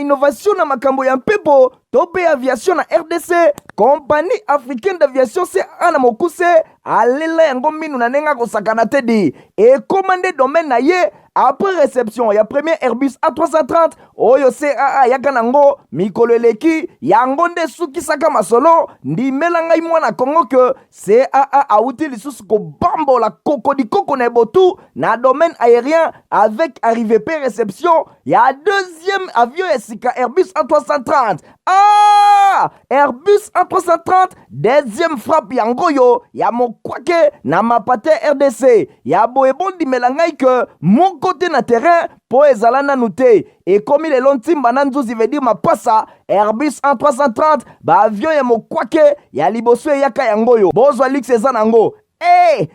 Innovation na makambo ya mpepo tope aviation na RDC. Compagnie africaine d'aviation CAA na mokuse alela yango minu na nenga kosakana te di et commandé domaine na ye après réception ya premier Airbus A330 oyo CAA yaka nango mikolo eleki yango nde sukisaka masolo ndimela ngai mwana Kongo ke CAA auti lisusu kobambola koko na botu na domaine aérien avec arrivée pe réception ya deuxième avion esika Airbus A330. Airbus A330 deuxième frappe yango yo ya mokwake na mapate RDC ya boebondi melangai ke mon côté na terrain po ezala nanu te ekomi lelo ntimba na nzuzi veut dire mapasa Airbus A330 ba avion ya mokwake ya liboso eyaka yango yo bozwa lix eza nango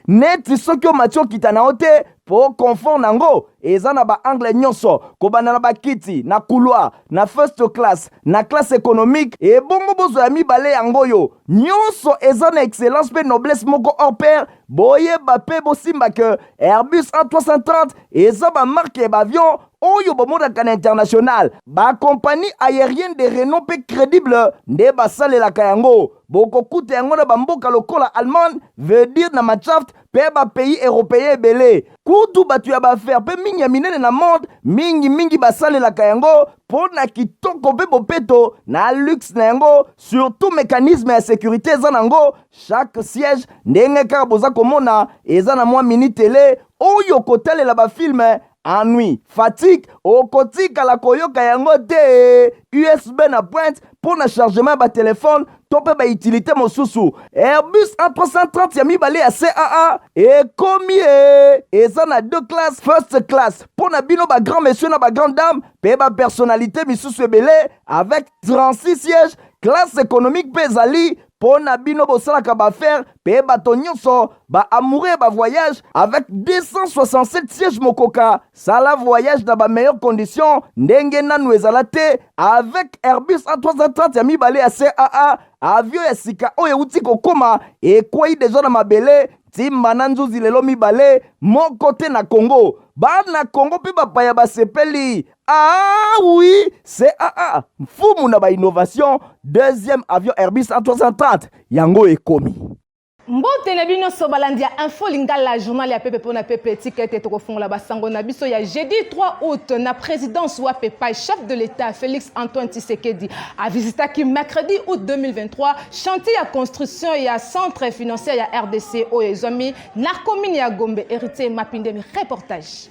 neti soki omatio kita na ote po confort nango eza na ba angle nyonso kobanda na bakiti na couloir na first class na classe économique et bongo bozo ya mibale yango yo nyonso eza na excellence pe noblesse moko hors pair boyeba pe bosimba ke Airbus A330 eza ba marque ba avion oyo bomodaka na international ba compagnie aérienne de renom pe crédible nde basalelaka yango bokokuta yango na bamboka lokola Allemagne veut dire na Machaft pe ba pays européen ebele kutu batu ya baaffaire pe mingi ya minene na monde mingi basalelaka yango po na kitoko pe bopeto na luxe na yango surtout mécanisme ya sécurité eza nango chaque siège ndenge kaka boza komona eza na mwa mini télé oyo kotalela bafilme ennui, fatigue, okotika la koyoka yango te USB na pointe pour na chargement ba téléphone tope ba utilité mosusu Airbus A330 ya mibale ya CAA ekomi eza na deux classes first class pour na bino ba grand monsieur na ba grande dame pe ba personnalité misusu ebele avec 36 sièges classe économique pe ezali po na bino bosalaka baaffaire pe bato nyonso ba amoureux ba voyage avec 267 sièges mokoka sala voyage na ba meilleures conditions ndenge nanu ezala te avec Airbus A330 ya mibale ya CAA avion ya sika oyo euti kokoma ekwei deja na mabele timba na nzuzi lelo mibale moko te na Congo bana Congo pe bapaya basepeli oui CAA mfumu na ba innovation deuxième avion Airbus A330 yango ekomi Mbote na bino so balandia info lingala journal ya pepe pona pepe ticket to kofungola basango na biso ya jeudi 3 août na présidence wa pepa chef de l'état Félix Antoine Tshisekedi a visité qui mercredi août 2023 chantier ya construction ya centre financier ya RDC o ezomi na commune ya Gombe héritier Mapindemi reportage.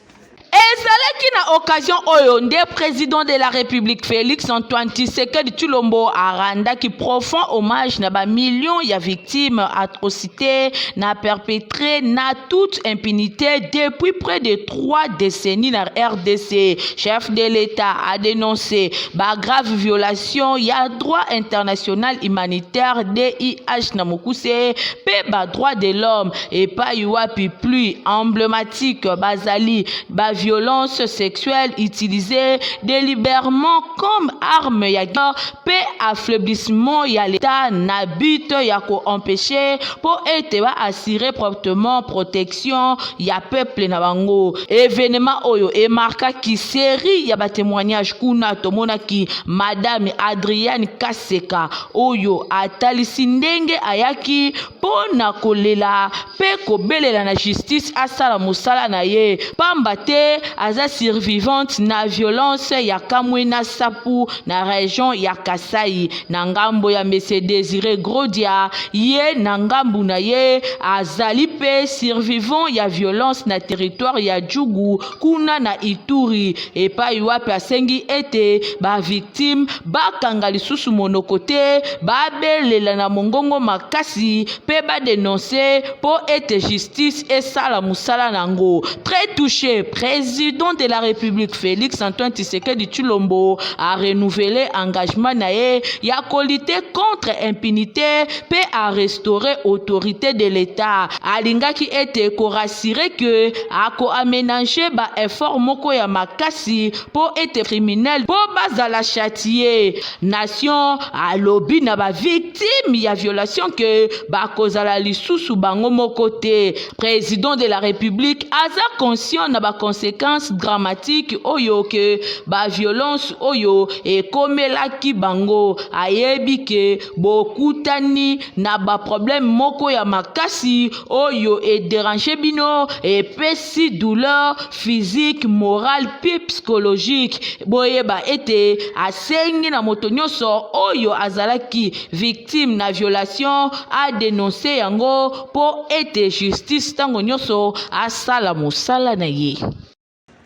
Ezalaki na occasion oyo nde président de la République Félix Antoine Tshisekedi Tshilombo aranda qui profond hommage na ba millions ya victimes atrocités na perpétré na toute impunité depuis près de 3 décennies na RDC. Chef de l'État a dénoncé ba grave violation ya droit international humanitaire DIH na mokuse pe ba droit de l'homme et pas yuapi plus emblématique bazali ba violence sexuelle utilisée délibérément comme arme ya guerre pe affaiblissement ya l'état na but ya ko empêcher pour être assurer promptement protection ya peuple na bango. Événement oyo et marqué qui série ya ba témoignage kuna tomona ki madame Adrienne Kaseka oyo atalisi ndenge ayaki pona kolela pe kobelela na justice asala musala na ye pamba te aza survivante na violence ya Kamwina Sapu na région ya Kasai na ngambo ya Monsieur Désiré Grodia ye na ngambu na ye azali pe survivant ya violence na territoire ya Djugu kuna na Ituri epai wapi asengi ete ba victime bakanga lisusu monokote babelela na mongongo makasi pe ba dénoncer po ete justice esala musala nango. Très touché président de la République Félix Antoine Tshisekedi Tshilombo a renouvelé engagement nae ya lutter contre impunité pe a restaurer autorité de l'État. Alingaki ete ko rassurer que ako aménager ba effort moko ya makasi po ete criminel po bazala châtier. Nation alobi na ba victime ya violation que ba kozala lisusu bango moko te. Président de la République aza conscient na ba conséquences dramatiques oyo que ba violence oyo e komelaki bango. Ayebi ke bokutani na ba problème moko ya makasi oyo e déranger bino e pesi douleur physique, morale puis psychologique. Boyeba ete asengi na moto nyonso oyo azalaki victime na violation a dénoncer yango po ete justice tango nyonso asala mosala na ye.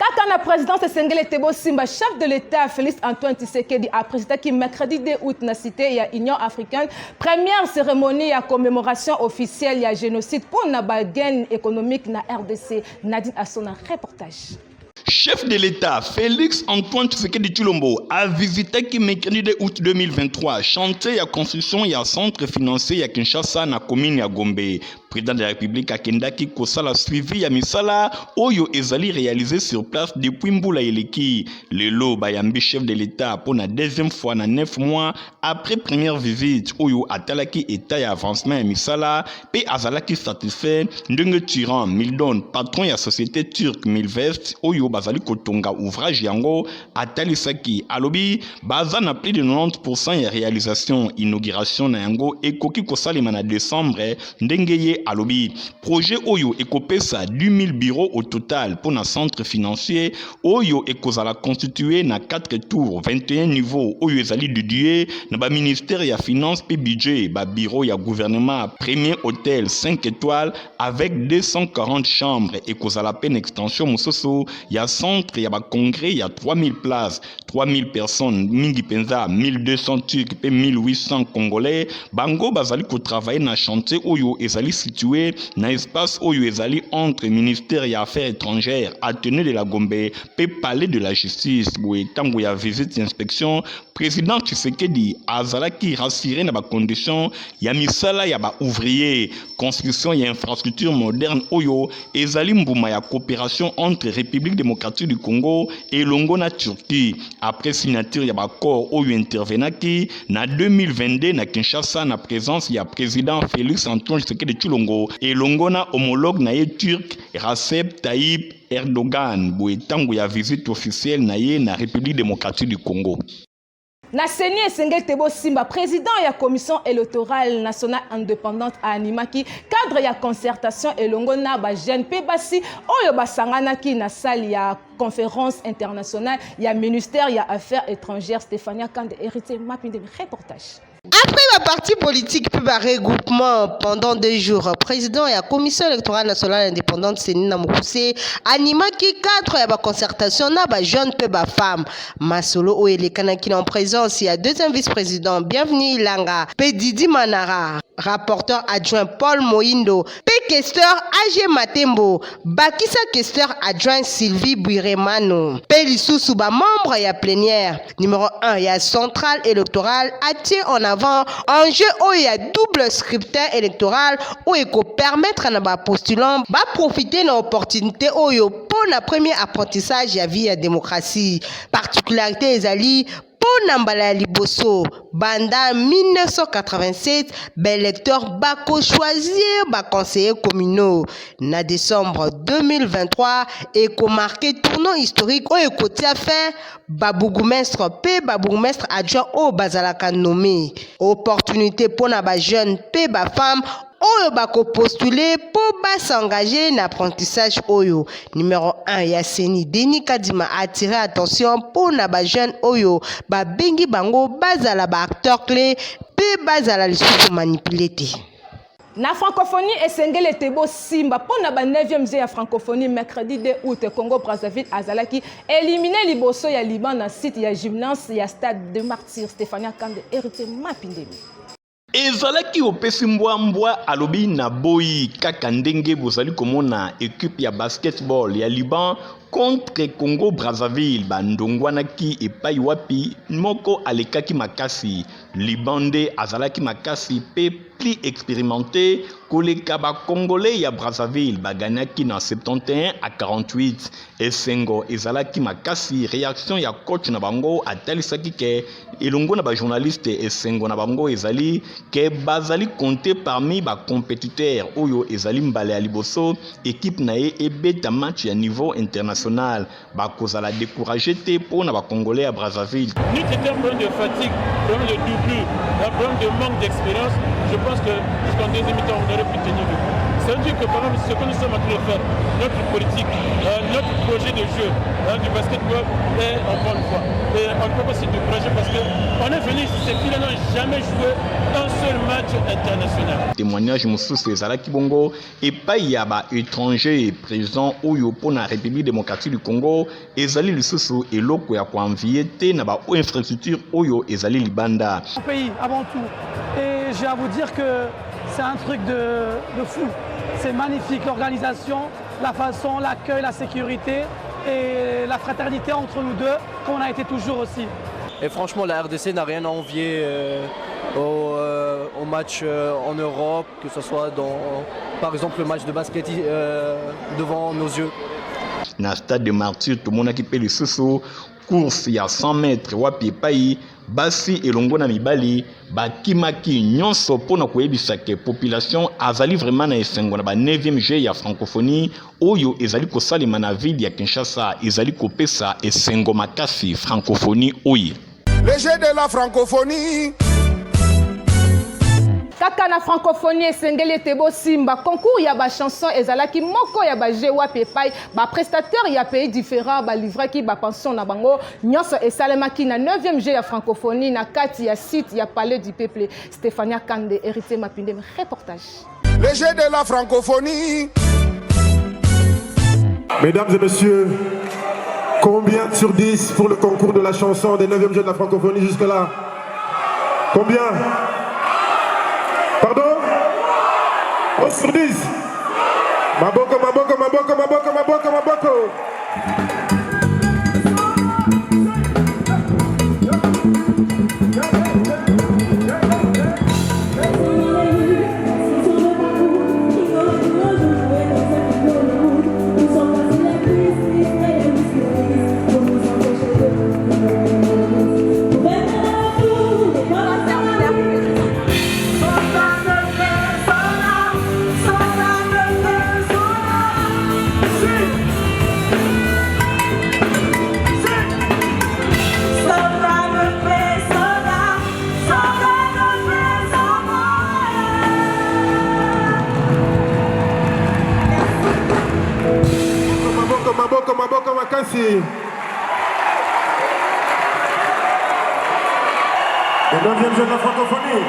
Kaka na présidence Sengele Tebo Simba, chef de l'État Félix Antoine Tshisekedi a présidé qui mercredi 2 août na cité ya Union africaine première cérémonie ya commémoration officielle ya génocide pour na gain économique na RDC. Nadine Assona reportage. Chef de l'État Félix Antoine Tshisekedi Tshilombo a visité qui mercredi 2 août 2023 chantier ya construction ya centre financier ya Kinshasa na commune ya Gombe. Président de la République akendaki kosala suivi ya misala oyo ezali réalisé sur place depuis Mbula Eleki. Lelo bayambi chef de l'État pour la deuxième fois na 9 mois après première visite oyo atalaki état ya avancement ya misala pe azalaki satisfait ndenge Tyran Mildon patron ya société turque Milvest oyo bazali kotonga ouvrage yango atalisaki alobi baza na plus de 90% ya réalisation inauguration na yango ekoki kosalema na décembre ndenge ye alobi projet oyo ekopesa 10 000 bureaux au total pour na centre financier oyo ekozala constitué na 4 tours 21 niveaux oyo ezali dédié na ba ministère ya finance pe budget ba bureau ya gouvernement premier hôtel 5 étoiles avec 240 chambres ekozala pen extension mososo ya centre ya ba congrès ya 3000 places 3000 personnes mingi penza 1200 turcs pe 1800 congolais bango bazali ko travailler na chantier oyo ezali situé na espace oyo ezali entre ministère ya affaires étrangères Athénée de la Gombe pe palais de la justice boye tango ya visite inspection président Tshisekedi azalaki rassuré na ba condition ya misala ya ba ouvrier construction ya infrastructure moderne oyo ezali mbuma ya coopération entre République démocratique du Congo et Longo na Turquie après signature ya ba accord oyo intervenaki na 2022 na Kinshasa na présence ya président Félix Antoine Tshisekedi Tshilombo et Longo na homologue na ye turc Recep Tayyip Erdogan boye tango ya visite officielle na ye na République démocratique du Congo. Na Seigneur Sengele Tebo Simba, président de la commission électorale nationale indépendante à Animaki, cadre de concertation et longo na ba jeune pe basi oyo basangana ki na salle ya conférence internationale ya ministère ya affaires étrangères Stéphania Kande héritier Mapinde reportage. Après la partie politique puis le regroupement pendant 2 jours, président et la commission électorale nationale indépendante Sénina Moukoussé anima qui cadre et la concertation na ba jeune peu ba femme Masolo ou les Kanaki en présence il y a deuxième vice-président bienvenue Ilanga pe Didi Manara rapporteur adjoint Paul Moindo pe questeur AG Matembo Bakisa questeur adjoint Sylvie Bouiremano pe lisusu ba membre ya plénière numéro 1 ya centrale électorale attirer en avant enjeu où il y a double scripteur électoral où il peut permettre à nos postulants de profiter de l'opportunité pour le premier apprentissage de la vie de la démocratie. Particularité des alliés pour Nambala Liboso, Banda 1987, l'électeur Bako choisir ba conseiller communaux. Na décembre 2023, et qu'on marqué tournant historique au côté à fin, Babougumestre P, Babougumestre adjoint au Bazalaka nommé. Opportunité pour na ba jeune P, ba femme, oyo bako postuler pour s'engager dans l'apprentissage oyo. Numéro 1 Yasseni Denis Kadima a attiré attention pour na ba jeune oyo ba bengi bango bazala ba acteur clé pe bazala lisusu manipulé. Na francophonie et Sengele Tebo Simba pour na ba 9e jour ya francophonie mercredi 2 août Congo Brazzaville azalaki éliminé liboso ya Liban na site ya gymnase ya stade de martyrs Stéphania Kande héritier Mapindemi. ezalaki opesi mbwa alobi na boyi kaka ndenge bozali komona équipe ya basketball ya Liban contre Congo Brazzaville bandongwanaki epai wapi moko alekaki makasi Liban nde azalaki makasi pe plus expérimenté koleka Congolais ya Brazzaville baganaki na 71 à 48 esengo ezalaki makasi réaction ya coach na bango atalisaki ke elongo na journaliste esengo na bango ezali ke bazali compté parmi compétiteurs oyo ezali mbala ya liboso équipe na ye ebeta match ya niveau international bakozala découragé te pour na Congolais à Brazzaville. Nous c'était un problème de fatigue, problème de doublure, un problème de manque d'expérience. Je pense que jusqu'en deuxième mi-temps on aurait pu tenir le coup. Ça veut dire que par exemple ce que nous sommes en train de faire, notre politique, notre projet de jeu du basketball est en bonne voie. Et on ne peut pas se décourager parce qu'on est venu ici, ces filles n'ont jamais joué un seul match international. Témoignage mosusu ezalaki bongo epai ya étranger présent oyo pour la République démocratique du Congo ezali lisusu eloko ya koanvie te na infrastructure oyo ezali libanda. Mon pays avant tout. Et j'ai à vous dire que c'est un truc de fou. C'est magnifique l'organisation, la façon, l'accueil, la sécurité et la fraternité entre nous deux, comme on a été toujours aussi. Et franchement, la RDC n'a rien à envier au match en Europe, que ce soit dans, par exemple, le match de basket devant nos yeux. Na stade de Martyr, tout le monde a qui paie le sous course il y a 100 mètres wapi epai basi elongo na mibali bakimaki nyonso pona koyebisa ke population azali vraiment na esengo na 9e jeu ya francophonie oyo ezali kosalema na ville ya Kinshasa ezali kopesa esengo makasi francophonie oyo. Le jeu de la francophonie. Kaka na francophonie esengeli etebo simba concours ya ba chanson ezalaki moko ya ba jeu wapi epai ba prestataire ya pays différents ba livraki ba pension na bango nyonso esalemaki na 9e jeu ya francophonie na kati ya site ya Palais du Peuple. Stéphania Kande, Héritier Mapinde, reportage. Le jeu de la francophonie. Mesdames et messieurs, combien sur 10 pour le concours de la chanson des 9e jeux de la francophonie jusque-là? Combien? Pardon? 11 sur 10. Maboko, maboko, maboko, maboko, maboko, maboko. Maboko makasi. Le 9e jeu de la francophonie.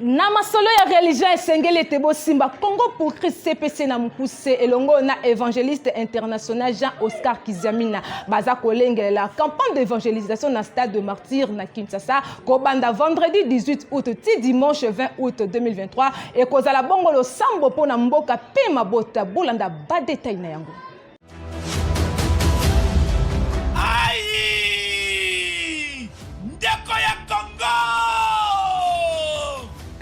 Namasolo ya religion esengeli etebo simba Congo pour Christ CPC na mukuse elongo na évangéliste international Jean-Oscar Kiziamina baza kolengela la campagne d'évangélisation na stade de Martyr na Kinshasa kobanda vendredi 18 août ti dimanche 20 août 2023 et kozala bongo lo sambo pona mboka pe mabota bolanda ba détail na yango. Aïe! Ndeko ya Congo!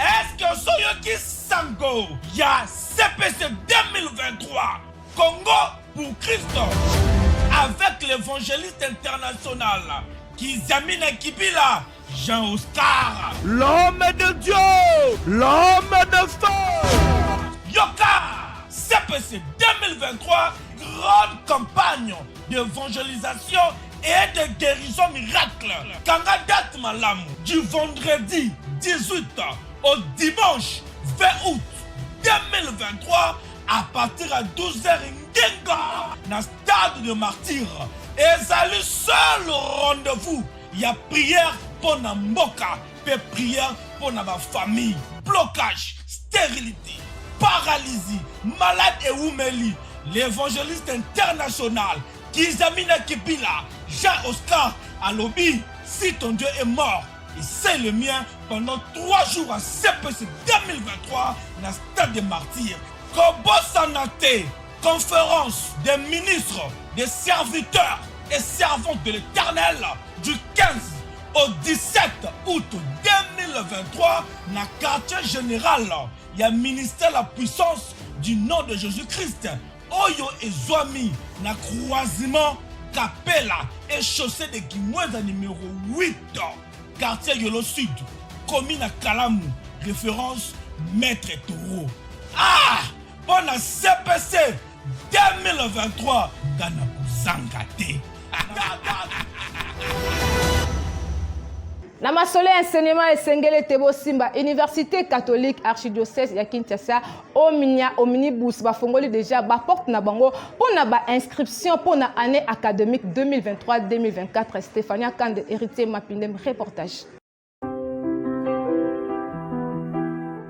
Est-ce que soyo qui sango ya CPC 2023 Congo pour Christ avec l'évangéliste international Kizamina Kibila Jean-Oscar, l'homme de Dieu, l'homme de feu. Yoka CPC 2023, grande campagne d'évangélisation et de guérison miracle. Kanga date malamu du vendredi 18 au dimanche 20 août 2023 à partir à 12h Ngenga na stade de martyr. Et c'est le seul rendez-vous. Il y a prière pour na mboka, et prière pour na famille. Blocage, stérilité, paralysie, malade et oumeli. L'évangéliste international Kizamina Kibila Jean-Oscar à lobby. Si ton Dieu est mort, et c'est le mien pendant 3 jours à CPC 2023 dans stade des martyrs. Kobo Sanate, conférence des ministres, des serviteurs et servantes de l'Éternel du 15 au 17 août 2023 dans le quartier général. Il y a ministère la puissance du nom de Jésus-Christ. Oyo et Zoami, na croisement Capella et chaussée de Kimweza numéro 8, quartier Yolo Sud, commune à Kalamu, référence Maître Toro. Ah! Bon à CPC 2023, Gana Zangate. Na masole enseignement esengele tebo simba Université catholique archidiocèse ya Kinshasa omnibus ba fongoli déjà ba porte na bango pour na ba inscription pour na année académique 2023-2024. Stéphania Kande, héritier Mapindem, reportage.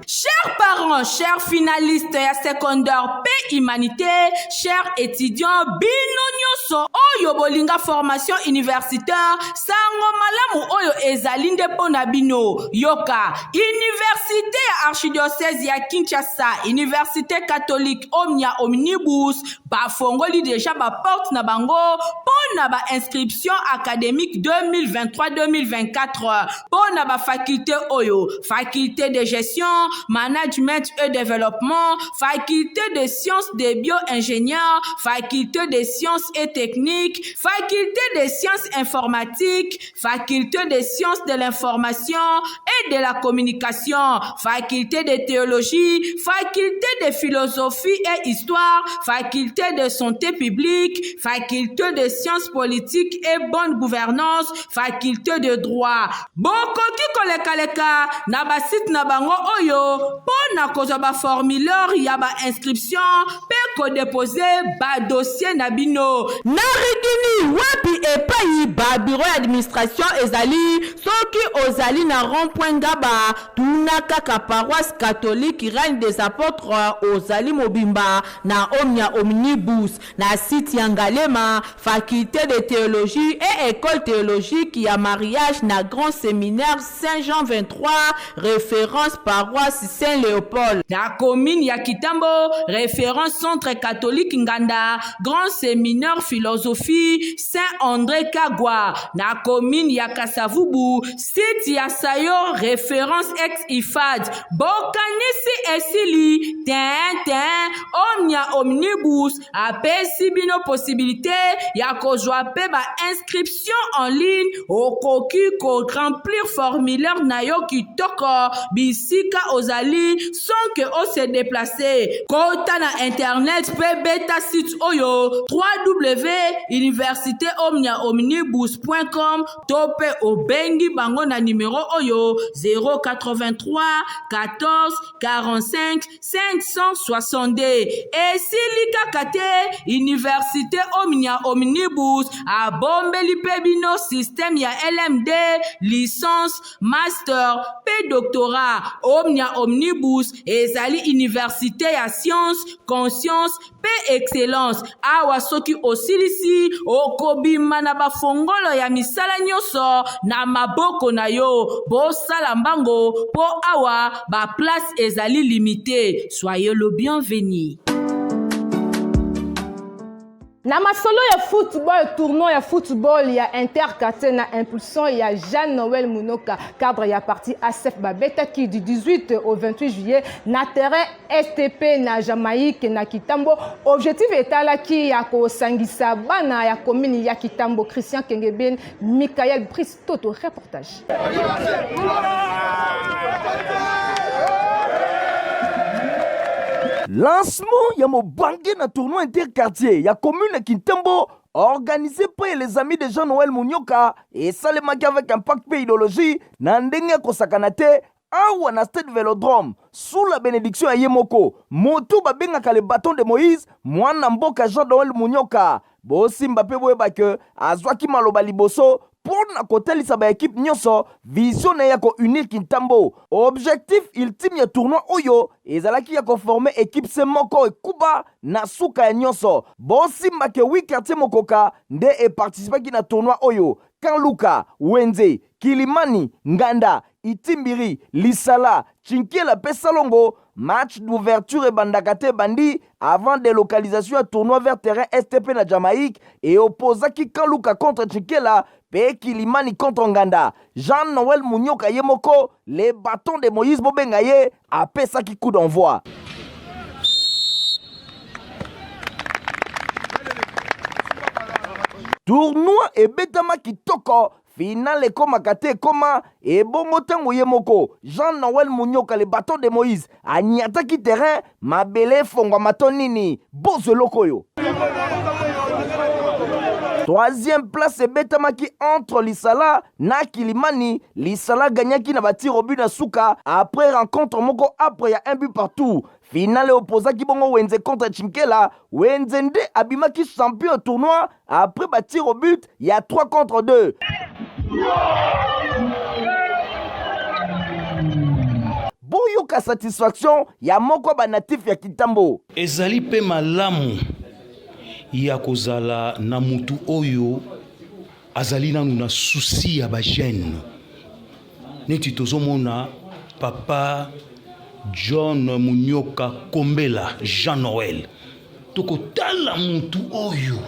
Chers parents, chers finalistes ya secondaire P humanité, chers étudiants bino nyonso oyo bolinga formation universitaire sango malamu oyo ezali nde pona bino yoka Université ya archidiocèse ya Kinshasa, Université catholique Omnia Omnibus bafongoli déjà ba porte na bango pona ba inscription académique 2023-2024 pona ba faculté oyo faculté de gestion, management et développement, faculté de sciences de bio-ingénieurs, faculté de sciences et techniques, faculté de sciences informatiques, faculté de sciences de l'information et de la communication, faculté de théologie, faculté de philosophie et histoire, faculté de santé publique, faculté de sciences politiques et bonne gouvernance, faculté de droit. Bokoki koleka na basit na bango oyo pona kozwa ba formulaire ya ba inscription pe ko déposer ba dossier na bino na rigini wapi epai ba bureau administration ezali soki ozali na rond-point Ngaba tuna kaka paroisse catholique Reine des Apôtres ozali mobimba na Omnia Omnibus na site ya Ngalema faculté de théologie et école théologique ya mariage na grand séminaire Saint-Jean 23 référence paroisse Saint-Léopold. La commune ya Kitambo, référence centre catholique Nganda, grand séminaire philosophie Saint-André Kagwa. La commune ya Kasavubu, site ya Sayo, référence ex-IFAD. Bokanisi esili, Omnia Omnibus, apesi bino possibilité ya kozwa pe ba inscription en ligne au koki ko remplir formulaire na yo kitoko bisika ozali sans que on se déplacer. Kota na internet pe beta site oyo www.universitéomniaomnibus.com tope obengi bango na numéro oyo 083 14 45 562 et silika kate Université Omnia Omnibus a bombeli pe bino système ya LMD licence master pe doctorat. Omnia Omnibus ezali université ya science conscience pe excellence awa soki osilisi okobima na bafongolo ya misala nyonso na maboko na yo bosala mbango po awa ba place ezali limité. Soyez le bienvenu. Na masolo ya football, tournoi ya football, ya interquartier na impulsion ya Jean-Noël Munoka, cadre ya parti ASF Babeta qui du 18 au 28 juillet na terrain STP na Jamaïque na Kitambo. Objectif etala ki ya ko sangisa bana ya commune ya Kitambo. Christian Kengeben, Michael Bristoto, reportage. Lancement ya mobange na tournoi interquartier ya commune Kintembo organisé par les amis de Jean-Noël Munyoka et salemaki avec impact pe idéologie na ndenge kosakana te awa na stade Vélodrome sous la bénédiction ya Yemoko moto babengaka le bâton de Moïse mwana mboka Jean-Noël Munyoka bosimba pe boyeba ke azwaki maloba liboso pour na kotelisa ba équipe nyonso vision na ya ko unir Kintambo. Objectif ultime ya tournoi oyo ezalaki ya ko former équipe se moko ekuba na suka ya nyonso. Bosimba ke 8 quartier mokoka nde e participaki na tournoi oyo. Kanluka, Wenze, Kilimani, Nganda, Itimbiri, Lisala, Chinkela pe Salongo. Match d'ouverture et bandakate bandi avant délocalisation à tournoi vers terrain STP na Jamaïque et opposaki Kanluka contre Chinkela pe Kilimani contre Nganda. Jean-Noël Munyoka Yemoko, les bâtons de Moïse Bobengaye a pesaki coup d'envoi. Tournoi et betama kitoko. Final et comme Kate Koma et Bongotango Yemoko, Jean-Noël Munyoka, les bâtons de Moïse, Agnataki terrain, Mabele Fonga Matonini, Bozo Lokoyo. Troisième place et Betamaki entre Lisala na Kilimani. Lisala gagnaki na bati au but na Souka. Après rencontre Moko après y a un but partout. Finale opposaki bongo Wenze contre Chinkela. Wenzende abimaki champion au tournoi. Après bati au but, il y a 3 contre 2. Boyoka satisfaction ya moko ba natif ya Kitambo. Ezali pe malamu ya kozala na mutu oyo azali nanu na souci ya ba jeune. Neti tozomona papa John Munyoka Kombela Jean-Noël. Tokotala mutu oyo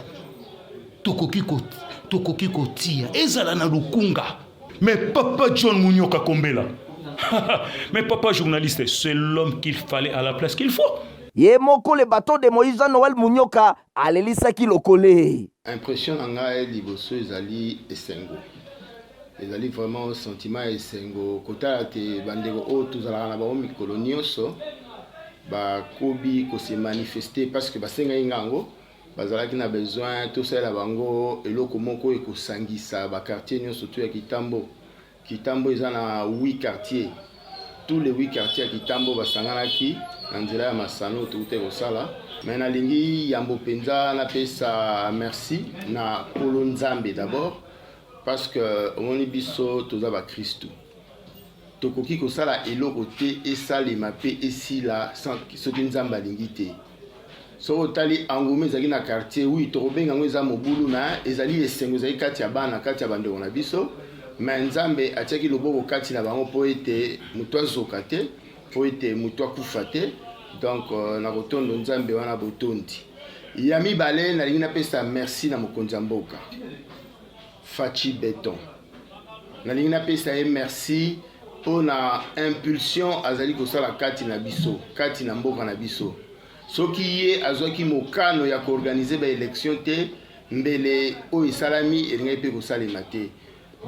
tokoki kotia ezala na lukunga. Mais papa John Munyoka Kombela mais papa journaliste, c'est l'homme qu'il fallait à la place qu'il faut. Yemoko le bâton de Moïse Jean-Noël Munyoka alelisa ki lokole. Impression nanga liboso ezali esengo. Ezali vraiment sentiment esengo. Kota te bandeko o tozala na ba mikolo nyonso ba kobi ko se manifester parce que basenga ingango bazalaki na besoin to sala bango eloko moko ekosangisa ba quartier nyonso to ya Kitambo. Kitambo eza na 8 quartiers. Tous les 8 quartiers à Kitambo basanganaki na nzela ya masano tukute kosala. Mais na lingi yambo penza na pesa merci na Polo Nzambe d'abord parce que omoni biso toza ba Kristo. Tokoki kosala eloko te esalema pe esila soki Nzambe alingi te. So otali angume ezali na quartier oui tokobenga ngo eza mobulu na ezali esengo ezali kati ya bana kati ya bandeko na biso. Mais Nzambe atiaki loboko kati na bango po ete mutu azoka te po ete mutu akufa te. Donc na rotondo Nzambe wana botondi ya mibale nalingi napesa merci na mokonzi ya mboka Fachi Beton. Nalingi napesa ye merci pona impulsion azali kosala kati na biso kati na mboka na biso soki ye azwaki mokano ya koorganize ba élection te mbele o esalami elingai pe kosalema te.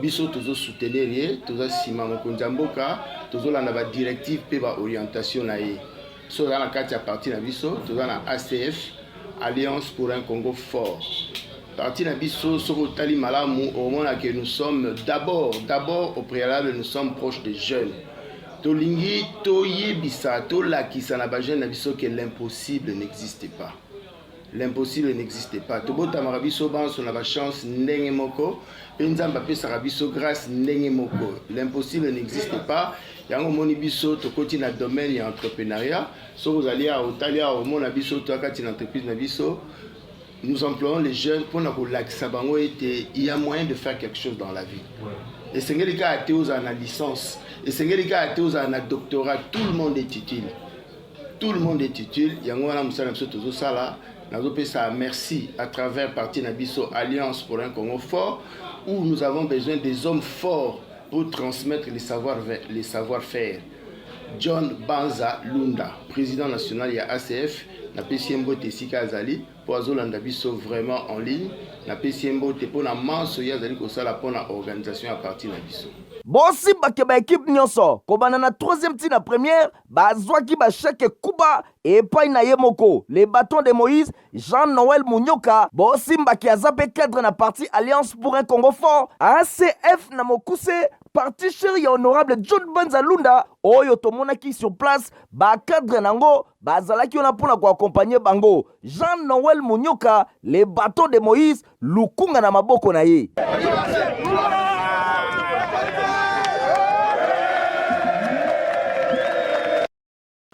Biso tozo soutenir ye tozo sima mokonzi ya mboka tozolanda ba directive pe ba orientation na ye. So dans la carte partie na biso, tout dans la ACF, Alliance pour un Congo fort. Partie na biso, sur tali malamu, au moment que nous sommes d'abord au préalable, nous sommes proches des jeunes. Tolingi, toye bisa, to la kisa na ba jeune na biso que l'impossible n'existe pas. L'impossible n'existe pas. Tobo tamarabiso ban son la chance ndenge moko, penzamba pe sarabiso grâce ndenge moko. L'impossible n'existe pas. Yango moni biso to koti na domaine ya entrepreneuriat. So vous allez à Otalia au mona biso to akati na entreprise na biso. Nous employons les jeunes pour na ko lakisa bango ete il y a moyen de faire quelque chose dans la vie. Et sengeli ka ate aux na licence, et sengeli ka ate aux na doctorat, tout le monde est utile. Tout le monde est utile. Yango wana musala biso tozo sala. ça merci à travers Parti Nabiso Alliance pour un Congo fort, où nous avons besoin des hommes forts pour transmettre les savoir-faire. John Banza Lunda, président national de ACF, na PCMBO Tessika Azali, pour Azolanda Biso vraiment en ligne, na PCMBO Tepona Manso Yazali Kosala pour la organisation à partir de Biso. Bosi bakeba équipe nyonso kobana na troisième ti na première bazwaki basheke kuba epai na ye moko les bâtons de Moïse Jean-Noël Mounyoka bosi mbaki azape cadre na parti Alliance pour un Congo fort ACF na mokuse parti chéri honorable John Banza Lunda oyo tomonaki sur place ba cadre nango bazalaki ona pona ko accompagner bango Jean-Noël Mounyoka les bâtons de Moïse lukunga na maboko na ye.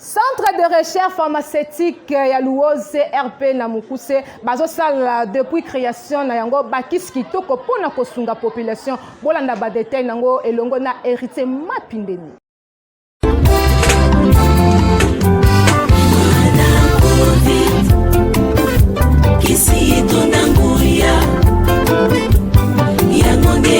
Centre de recherche pharmaceutique ya Luozi CRP na Mukuse bazosala depuis création na yango bakisi kitoko pona kosunga population bolanda ba détail nango elongo na hérité mapindeni. Kisi tonanguya yangonde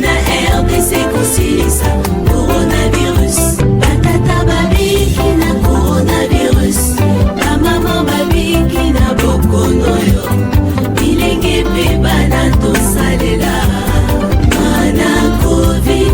na RDC kosilisa coronavirus batata babiki na coronavirus bamama babiki na bokonoyo bilenge pe bana tosalela mana covid.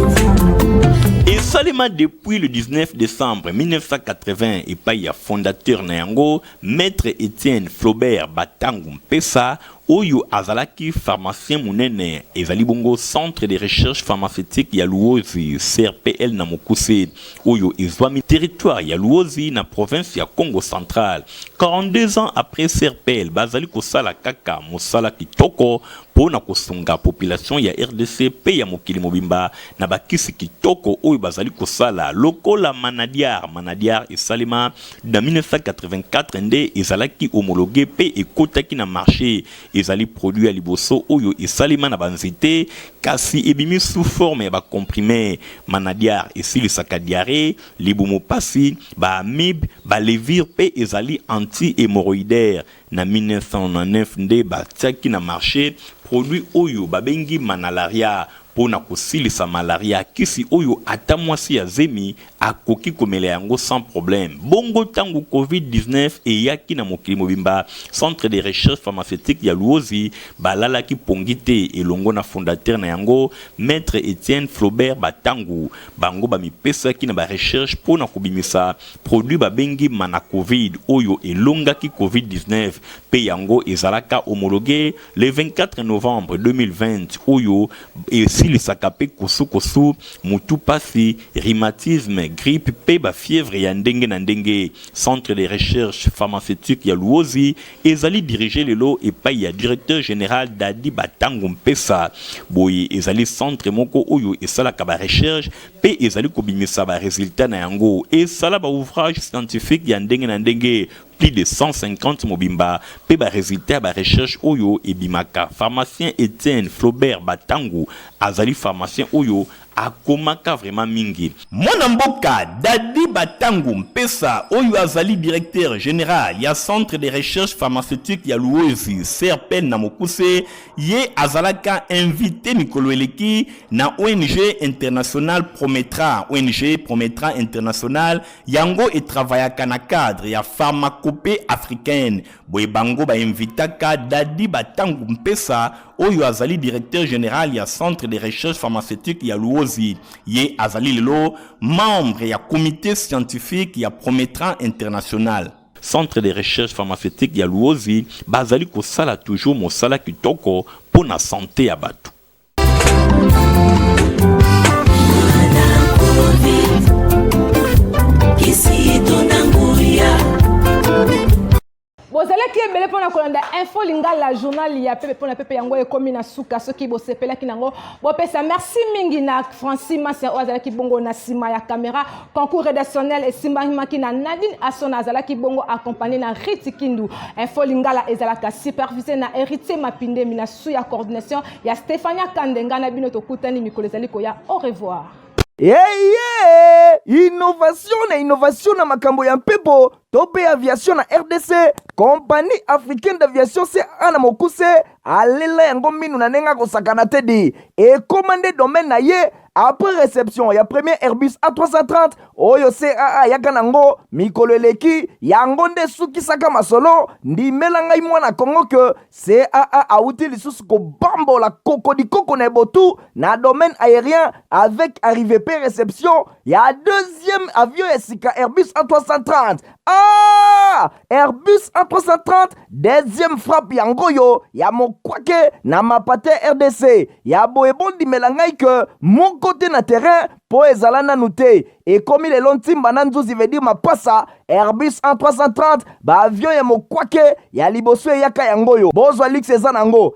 Et seulement depuis le 19 décembre 1980, et pas fondateur Nayango, maître Étienne Flaubert Batangu Mpesa, Oyo Azalaki pharmacien munene ezali bongo centre de recherche pharmaceutique ya Luozi CRPL na Mokuse Oyo ezwami territoire ya Luozi na province ya Congo central. 42 ans après CRPL bazali kosala kaka mosala kitoko pona kosunga population ya RDC pe ya mokili mobimba na bakisi kitoko oyo bazali kosala lokola manadiar esalema na 1984 nde ezalaki homologué pe ekotaki na marché ezali produit à liboso oyo esalema na banzite kasi ebimi sous forme ya ba comprimé manadiar esilisaka diarrhée libumo pasi ba amib ba levir pe ezali anti-hémorroïdaire na 1999 nde batiaki na marché produit oyo babengi manalaria pona kosilisa malaria kisi oyo ata mwasi ya zemi akoki komela yango sans problème. Bongo tangu COVID-19 eyaki na mokili mobimba centre de recherche pharmaceutique ya Luozi balalaki pongite elongo na fondateur na yango maître Étienne Flaubert Batangu bango bamipesaki na ba recherche pona kobimisa produit babengi mana covid oyo elongaki COVID-19 pe yango ezalaka homologué le 24 novembre 2020 oyo esilisaka pe kosu mutu pasi rhumatisme grippe pe ba fièvre ya ndenge na ndenge. Centre de recherche pharmaceutique ya Luozi ezali dirigé lelo epai ya directeur général Dadi Batangu Mpesa boye ezali centre moko oyo esalaka ba recherche pe ezali kobimisa ba résultat na yango esala ba ouvrage scientifique ya ndenge na ndenge plus de 150 mobimba pe ba résultat ba recherche oyo ebimaka. Pharmacien Étienne Flaubert Batangu azali pharmacien oyo akomaka vraiment mingi. Mwana mboka Dadi Batangu Mpesa oyo azali directeur général ya centre de recherche pharmaceutique ya Luozi CRPL na Mokuse ye azalaka invité mikolo eleki na ONG international Prometra international yango et travaillaka na cadre ya pharmacopée africaine boye bango ba invitaka Dadi Batangu Mpesa oyo azali directeur général ya centre de recherche pharmaceutique ya Luozi ye azali lelo membre ya comité scientifique ya Prometra international. Centre de recherche pharmaceutique ya Luozi bazali kosala toujours mosala kitoko pona santé ya bato. bozalaki ebele mpona kolanda info lingala journal ya pepe mpona pepe yango ekomi na suka soki bosepelaki nango bopesa merci mingi na Francis Masia oyo azalaki bongo na nsima ya caméra concours rédactionnel esimbamaki na Nadine Asona azalaki bongo accompagné na Riti Kindu. Info lingala ezalaka supervisé na Héritier Mapindemi na su ya coordination ya Stéphania Kandenga na bino tokutani mikolo ezali koya au revoir. Innovation na makambo ya mpepo tope aviation na RDC. Compagnie africaine d'aviation CAA na mokuse alela yango minu na nenga kosakana te di ekomande domaine na ye après réception ya premier Airbus A330 oyo CAA yaka nango mikolo eleki yango nde sukisaka masolo ndimela ngai mwana Kongo ke CAA auti lisusu kobambola koko na ebotu na domaine aérien avec arrivée pe réception ya deuxième avion ya sika Airbus A330. Airbus A330 deuxième frappe yango yo ya mokwake na mapate RDC ya boyebondi melangai ke mon côté na terrain po ezala nanu te ekomi lelo ntimba na nzuzi veut dire mapasa Airbus A330 ba avion ya mokwake ya liboso eyaka yango yo bozwa lix eza nango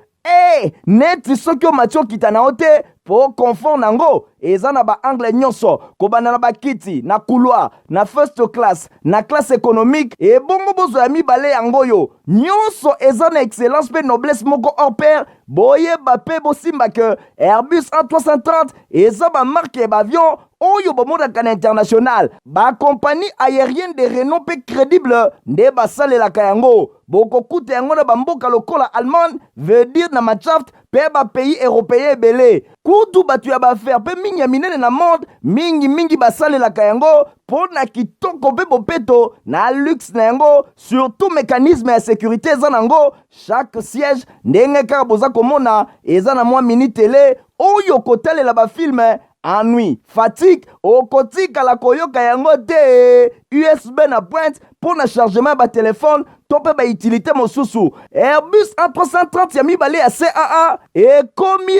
neti soki omati okita na yo te po confort nango eza na baangle nyonso kobanda na bakiti na couloir na first class na classe économique ebongo bozwa ya mibale yango yo nyonso eza na excellence pe noblesse moko hors pair boyeba pe bosimba ke Airbus A330 eza bamarke ya baavion oyo bomodaka na international bakompagnie aérienne de renom pe crédible nde basalelaka yango bokokuta yango na bamboka lokola Allemagne veut dire na Machaft pe bapays européen ebele kutu bato ya baaffaire pe mingi ya minene na monde mingi basalelaka yango mpo na kitoko pe bopeto na luxe na yango surtout mécanisme ya sécurité eza nango chaque siège ndenge kaka boza komona eza na mwa mini tele oyo kotalela bafilme ennui, fatigue, okotikala koyoka yango te USB na pointe pour na chargement ba téléphone tope ba utilité mosusu Airbus A330 ya mibale ya CAA ekomi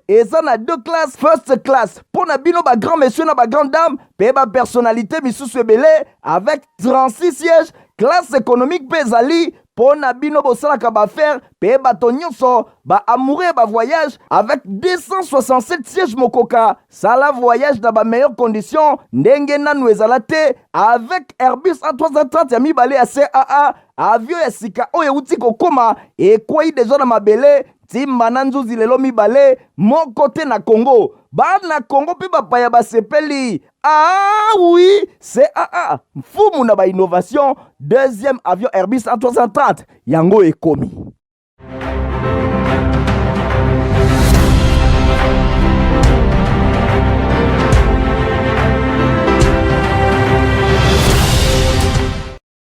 eza na deux classes first class pour na bino ba grand monsieur na ba grande dame pe ba personnalité misusu ebele avec 36 sièges classe économique pe ezali po na bino bosalaka baaffaire pe bato nyonso baamoureux ba voyage avec 267 sièges mokoka sala voyage na ba meilleures conditions ndenge nanu ezala te avec Airbus A330 ya mibale ya CAA avion ya sika oyo euti kokoma ekwei deja na mabele timba na nzuzi lelo mibale moko te na Congo bana Congo pe bapaya basepeli oui CAA mfumu na ba innovation deuxième avion Airbus A330 yango ekomi